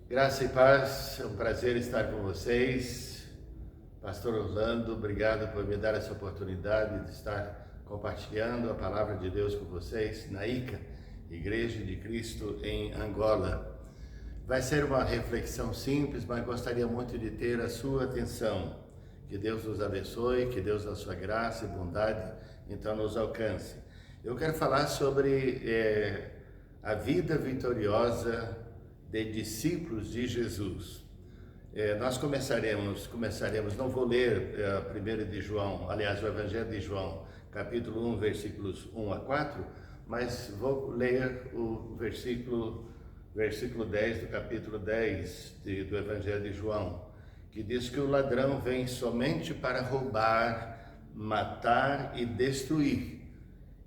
Graça e paz, é um prazer estar com vocês. Pastor Orlando, obrigado por me dar essa oportunidade de estar compartilhando a palavra de Deus com vocês na ICA, Igreja de Cristo em Angola. Vai ser uma reflexão simples, mas gostaria muito de ter a sua atenção. Que Deus nos abençoe, que Deus, na sua graça e bondade, então nos alcance. Eu quero falar sobre a vida vitoriosa de discípulos de Jesus. Nós começaremos, não vou ler 1 de João, aliás, o Evangelho de João, capítulo 1, versículos 1 a 4, mas vou ler o versículo 10 do capítulo 10 do Evangelho de João, que diz que o ladrão vem somente para roubar, matar e destruir.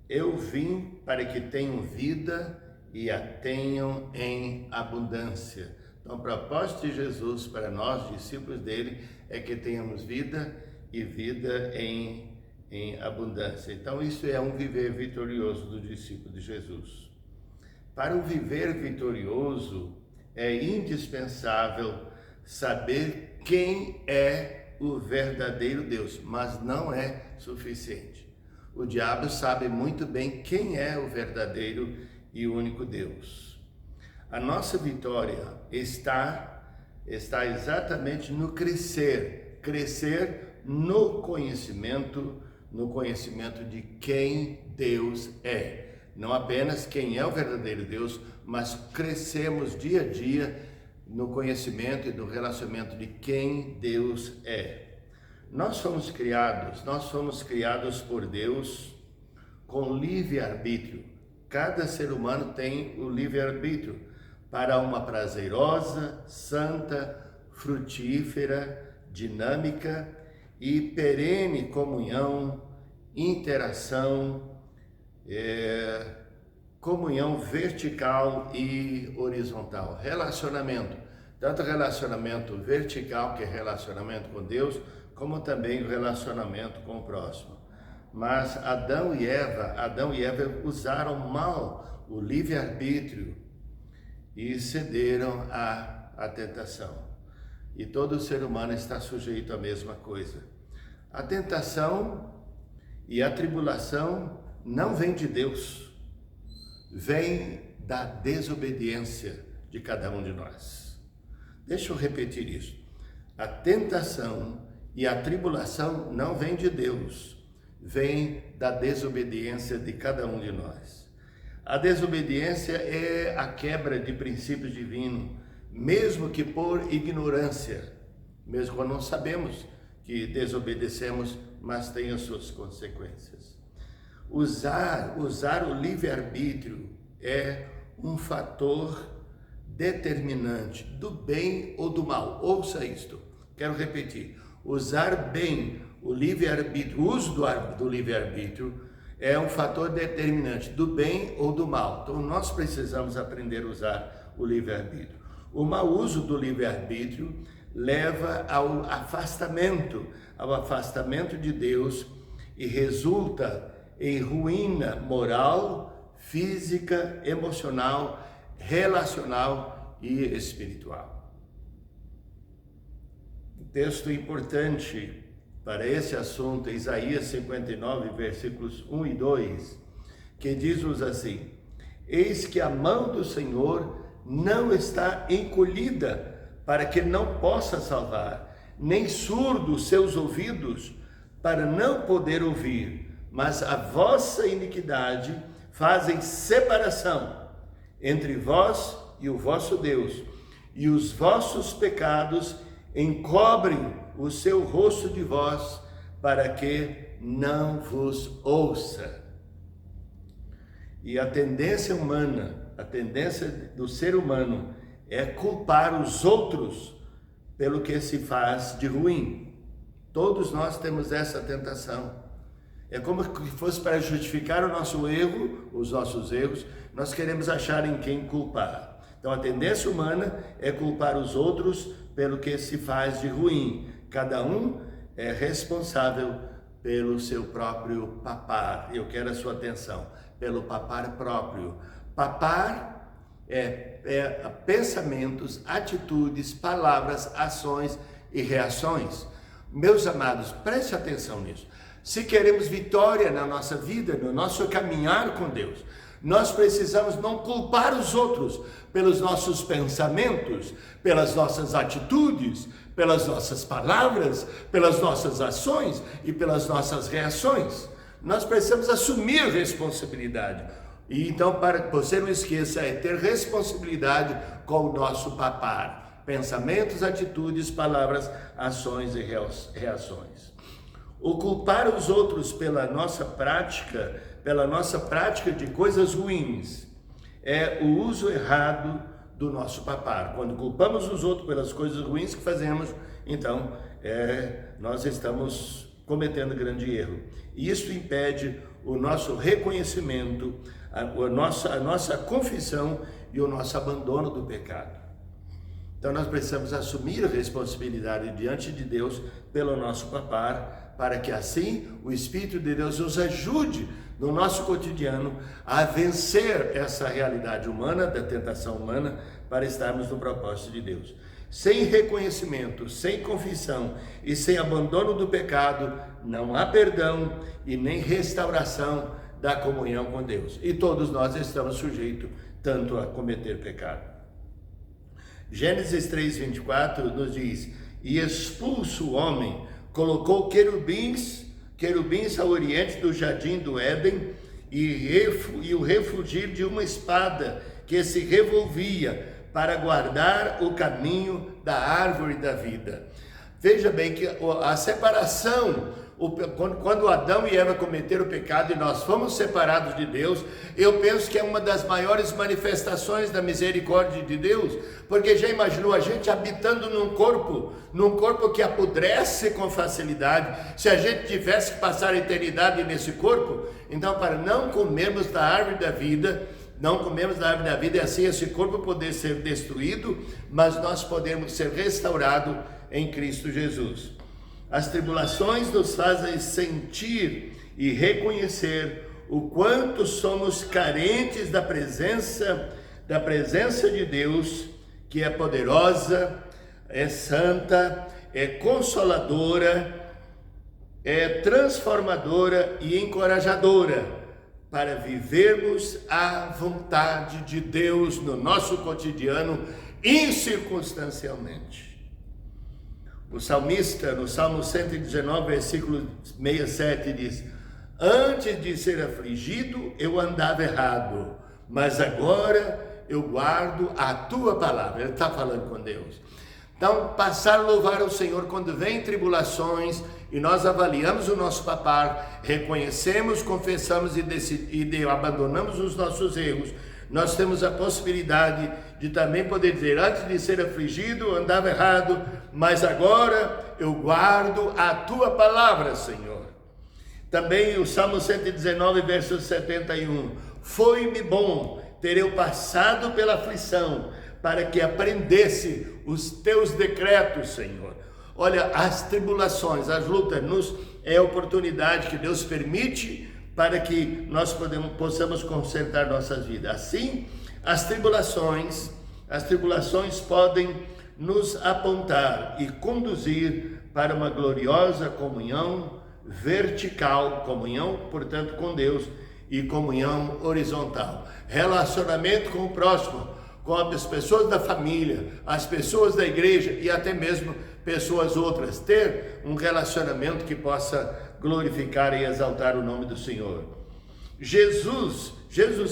Eu vim para que tenham vida e a tenham em abundância. Então, o propósito de Jesus para nós, discípulos dele, é que tenhamos vida e vida em abundância. Então, isso é um viver vitorioso do discípulo de Jesus. Para um viver vitorioso, é indispensável saber quem é o verdadeiro Deus, mas não é suficiente. O diabo sabe muito bem quem é o verdadeiro e único Deus. A nossa vitória está exatamente no crescer no conhecimento de quem Deus é. Não apenas quem é o verdadeiro Deus, mas crescemos dia a dia no conhecimento e no relacionamento de quem Deus é. Nós fomos criados por Deus com livre-arbítrio. Cada ser humano tem o livre-arbítrio para uma prazerosa, santa, frutífera, dinâmica e perene comunhão, interação, comunhão vertical e horizontal, relacionamento, tanto relacionamento vertical, que é relacionamento com Deus, como também o relacionamento com o próximo. Mas Adão e Eva usaram mal o livre-arbítrio e cederam à tentação. E todo ser humano está sujeito à mesma coisa. A tentação e a tribulação não vem de Deus, vem da desobediência de cada um de nós. Deixa eu repetir isso. A tentação e a tribulação não vem de Deus, vem da desobediência de cada um de nós. A desobediência é a quebra de princípios divinos, mesmo que por ignorância, mesmo quando não sabemos que desobedecemos, mas tem as suas consequências. Usar o livre-arbítrio é um fator determinante do bem ou do mal. Ouça isto, quero repetir. Usar bem o livre-arbítrio, o uso do livre-arbítrio é um fator determinante do bem ou do mal. Então nós precisamos aprender a usar o livre-arbítrio. O mau uso do livre-arbítrio leva ao afastamento de Deus e resulta em ruína moral, física, emocional, relacional e espiritual. Texto importante para esse assunto, Isaías 59, versículos 1 e 2, que diz-nos assim: eis que a mão do Senhor não está encolhida para que não possa salvar, nem surdos seus ouvidos para não poder ouvir, mas a vossa iniquidade fazem separação entre vós e o vosso Deus, e os vossos pecados encobrem o seu rosto de vós, para que não vos ouça. E a tendência humana, a tendência do ser humano é culpar os outros pelo que se faz de ruim. Todos nós temos essa tentação. É como se fosse para justificar o nosso erro, os nossos erros, nós queremos achar em quem culpar. Então a tendência humana é culpar os outros pelo que se faz de ruim. Cada um é responsável pelo seu próprio papar. Eu quero a sua atenção, pelo papar próprio. Papar pensamentos, atitudes, palavras, ações e reações. Meus amados, preste atenção nisso. Se queremos vitória na nossa vida, no nosso caminhar com Deus, nós precisamos não culpar os outros pelos nossos pensamentos, pelas nossas atitudes, pelas nossas palavras, pelas nossas ações e pelas nossas reações. Nós precisamos assumir responsabilidade. E então, para que você não esqueça, é ter responsabilidade com o nosso papar. Pensamentos, atitudes, palavras, ações e reações. O culpar os outros pela nossa prática de coisas ruins, é o uso errado do nosso papar. Quando culpamos os outros pelas coisas ruins que fazemos, então nós estamos cometendo grande erro. E isso impede o nosso reconhecimento, a nossa confissão e o nosso abandono do pecado. Então nós precisamos assumir a responsabilidade diante de Deus pelo nosso papar, para que assim o Espírito de Deus nos ajude no nosso cotidiano a vencer essa realidade humana, da tentação humana, para estarmos no propósito de Deus. Sem reconhecimento, sem confissão e sem abandono do pecado, não há perdão e nem restauração da comunhão com Deus. E todos nós estamos sujeitos tanto a cometer pecado. Gênesis 3:24 nos diz: e expulso o homem, colocou querubins ao oriente do jardim do Éden e o refugir de uma espada que se revolvia para guardar o caminho da árvore da vida. Veja bem que a separação, quando Adão e Eva cometeram o pecado e nós fomos separados de Deus, eu penso que é uma das maiores manifestações da misericórdia de Deus, porque já imaginou a gente habitando num corpo que apodrece com facilidade? Se a gente tivesse que passar a eternidade nesse corpo, então para não comermos da árvore da vida e assim esse corpo poder ser destruído, mas nós podemos ser restaurados em Cristo Jesus. As tribulações nos fazem sentir e reconhecer o quanto somos carentes da presença de Deus, que é poderosa, é santa, é consoladora, é transformadora e encorajadora, para vivermos a vontade de Deus no nosso cotidiano, incircunstancialmente. O salmista, no Salmo 119, versículo 67, diz: antes de ser afligido, eu andava errado, mas agora eu guardo a tua palavra. Ele está falando com Deus. Então, passar a louvar o Senhor quando vem tribulações e nós avaliamos o nosso papar, reconhecemos, confessamos e abandonamos os nossos erros, nós temos a possibilidade de também poder dizer: antes de ser afligido, andava errado, mas agora eu guardo a tua palavra, Senhor. Também o Salmo 119, verso 71, foi-me bom ter eu passado pela aflição, para que aprendesse os teus decretos, Senhor. Olha, as tribulações, as lutas, é a oportunidade que Deus permite para que nós possamos consertar nossas vidas. Assim, as tribulações podem nos apontar e conduzir para uma gloriosa comunhão vertical, comunhão, portanto, com Deus, e comunhão horizontal. Relacionamento com o próximo, com as pessoas da família, as pessoas da igreja e até mesmo pessoas outras. Ter um relacionamento que possa glorificar e exaltar o nome do Senhor. Jesus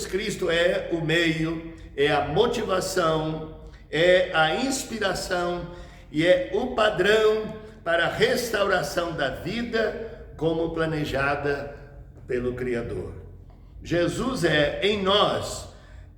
Cristo é o meio, é a motivação, é a inspiração e é o padrão para a restauração da vida como planejada pelo Criador. Jesus é em nós,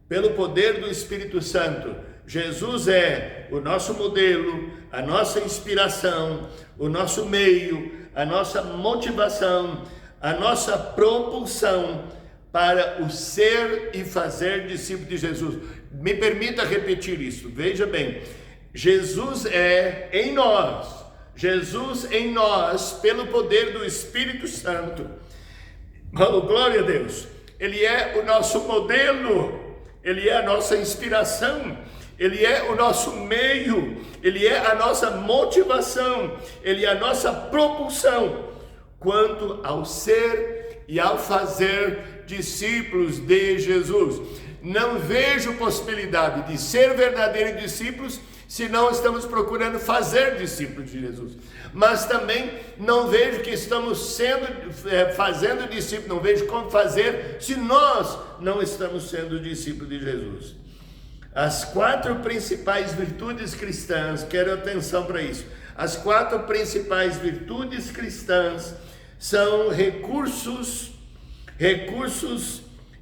pelo poder do Espírito Santo. Jesus é o nosso modelo, a nossa inspiração, o nosso meio, a nossa motivação, a nossa propulsão para o ser e fazer discípulo de Jesus. Me permita repetir isso, veja bem. Jesus é em nós, pelo poder do Espírito Santo. Oh, glória a Deus. Ele é o nosso modelo, Ele é a nossa inspiração, Ele é o nosso meio, Ele é a nossa motivação, Ele é a nossa propulsão quanto ao ser e ao fazer discípulos de Jesus. Não vejo possibilidade de ser verdadeiros discípulos se não estamos procurando fazer discípulos de Jesus. Mas também não vejo que estamos fazendo discípulos, não vejo como fazer se nós não estamos sendo discípulos de Jesus. As 4 principais virtudes cristãs, quero atenção para isso, as 4 principais virtudes cristãs são recursos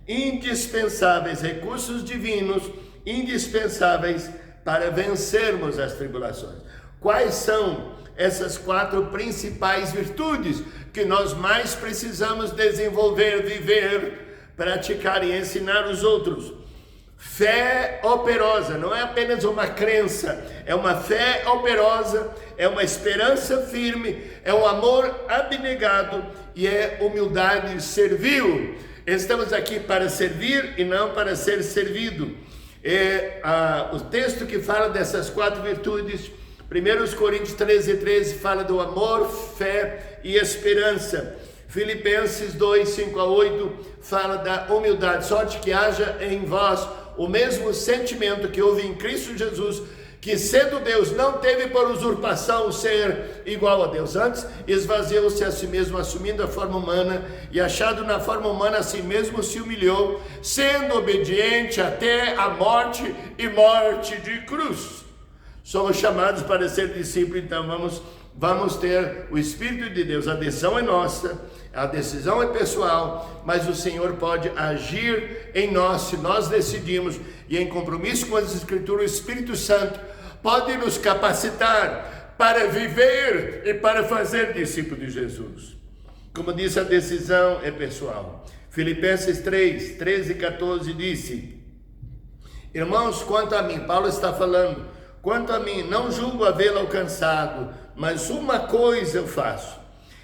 indispensáveis, recursos divinos indispensáveis para vencermos as tribulações. Quais são essas 4 principais virtudes que nós mais precisamos desenvolver, viver, praticar e ensinar os outros? Fé operosa, não é apenas uma crença, é uma fé operosa, é uma esperança firme, é um amor abnegado e é humildade servil. Estamos aqui para servir e não para ser servido. O texto que fala dessas 4 virtudes, 1 Coríntios 13:13, fala do amor, fé e esperança. Filipenses 2:5-8 fala da humildade. Sorte que haja em vós o mesmo sentimento que houve em Cristo Jesus, que sendo Deus não teve por usurpação ser igual a Deus, antes esvaziou-se a si mesmo, assumindo a forma humana, e achado na forma humana a si mesmo se humilhou, sendo obediente até a morte e morte de cruz. Somos chamados para ser discípulos, então vamos ter o Espírito de Deus. A decisão é nossa, a decisão é pessoal, mas o Senhor pode agir em nós se nós decidimos, e em compromisso com as Escrituras, o Espírito Santo pode nos capacitar para viver e para fazer discípulo de Jesus. Como disse, a decisão é pessoal. Filipenses 3:13-14 disse: irmãos, quanto a mim, Paulo está falando, quanto a mim, não julgo havê-lo alcançado, mas uma coisa eu faço,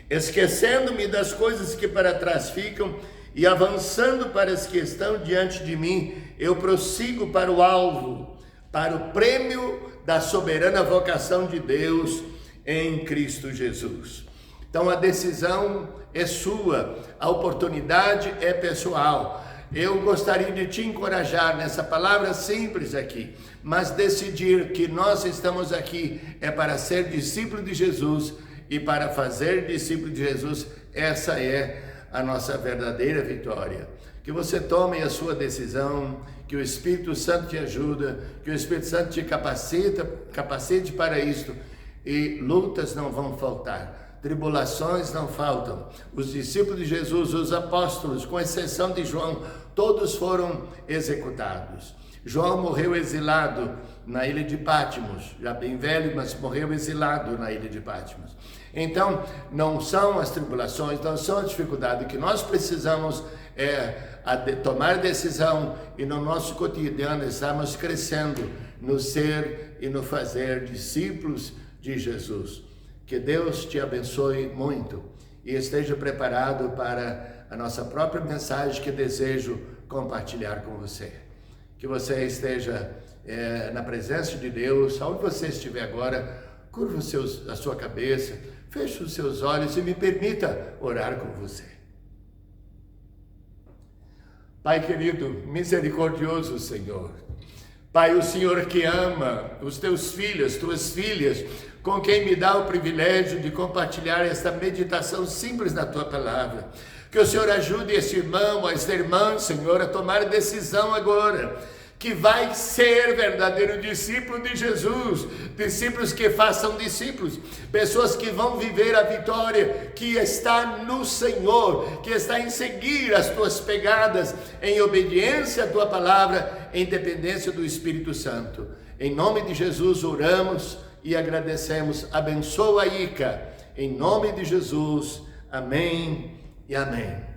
esquecendo-me das coisas que para trás ficam e avançando para as que estão diante de mim, eu prossigo para o alvo, para o prêmio da soberana vocação de Deus em Cristo Jesus. Então a decisão é sua, a oportunidade é pessoal. Eu gostaria de te encorajar nessa palavra simples aqui, mas decidir que nós estamos aqui é para ser discípulo de Jesus e para fazer discípulo de Jesus. Essa é a nossa verdadeira vitória. Que você tome a sua decisão, que o Espírito Santo te ajuda, que o Espírito Santo te capacite para isto, e lutas não vão faltar, tribulações não faltam. Os discípulos de Jesus, os apóstolos, com exceção de João, todos foram executados. João morreu exilado na ilha de Patmos, já bem velho, mas morreu exilado na ilha de Patmos. Então, não são as tribulações, não são as dificuldades que nós precisamos tomar decisão, e no nosso cotidiano estamos crescendo no ser e no fazer discípulos de Jesus. Que Deus te abençoe muito e esteja preparado para a nossa própria mensagem que desejo compartilhar com você. Que você esteja na presença de Deus, onde você estiver agora, curva a sua cabeça, feche os seus olhos e me permita orar com você. Pai querido, misericordioso Senhor, Pai, o Senhor que ama os teus filhos, tuas filhas, com quem me dá o privilégio de compartilhar esta meditação simples na tua palavra. Que o Senhor ajude esse irmão, esta irmã, Senhor, a tomar decisão agora, que vai ser verdadeiro discípulo de Jesus, discípulos que façam discípulos, pessoas que vão viver a vitória que está no Senhor, que está em seguir as tuas pegadas, em obediência à tua palavra, em dependência do Espírito Santo. Em nome de Jesus oramos e agradecemos. Abençoa a Ica, em nome de Jesus, amém e amém.